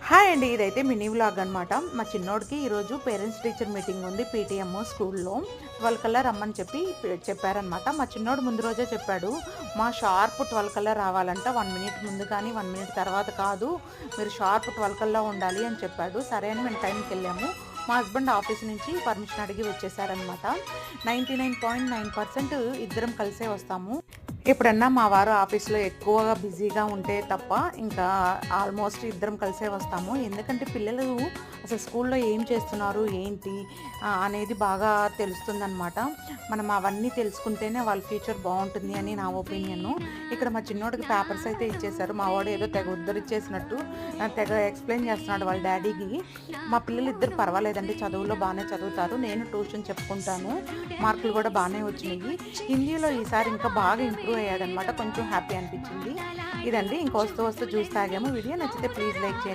Hi అండి. ఇదైతే mini vlog అనమాట. మా చిన్నోడికి ఈరోజు పేరెంట్స్ టీచర్ మీటింగ్ ఉంది పీటీఎం స్కూల్లో. 12 కల్లా రమ్మని చెప్పారనమాట. మా చిన్నోడు ముందు రోజే చెప్పాడు, మా షార్ప్ 12 కల్లా రావాలంట. 1 మినిట్ ముందు కానీ 1 మినిట్ తర్వాత కాదు, మీరు షార్ప్ 12 కల్లా ఉండాలి అని చెప్పాడు. సరే అని మేము టైంకి వెళ్ళాము. మా హస్బెండ్ ఆఫీస్ నుంచి పర్మిషన్ అడిగి వచ్చేసారనమాట. 99.9% ఇద్దరం కలిసే వస్తాము. ఎప్పుడన్నా మా వారు ఆఫీస్లో ఎక్కువగా బిజీగా ఉంటే తప్ప ఇంకా ఆల్మోస్ట్ ఇద్దరం కలిసే వస్తాము. ఎందుకంటే పిల్లలు అసలు స్కూల్లో ఏం చేస్తున్నారు ఏంటి అనేది బాగా తెలుస్తుందన్నమాట. మనం అవన్నీ తెలుసుకుంటేనే వాళ్ళ ఫ్యూచర్ బాగుంటుంది అని నా ఒపీనియన్. ఇక్కడ మా చిన్నోడికి పేపర్స్ అయితే ఇచ్చేశారు. మా వాడు ఏదో తెగ ఉద్ధరిచ్చేసినట్టు తెగ ఎక్స్ప్లెయిన్ చేస్తున్నాడు వాళ్ళ డాడీకి. మా పిల్లలు ఇద్దరు పర్వాలేదండి, చదువులో బాగానే చదువుతారు. నేను ట్యూషన్ చెప్పుకుంటాను, మార్కులు కూడా బాగానే వచ్చినాయి. హిందీలో ఈసారి ఇంకా బాగా ఇంప్రూవ్ అయ్యాడనమాట. కొంచెం హ్యాపీ అనిపించింది. ఇదండి, ఇంక వస్తూ వస్తూ జ్యూస్ తాగాము. వీడియో నచ్చితే ప్లీజ్ లైక్ చేయండి.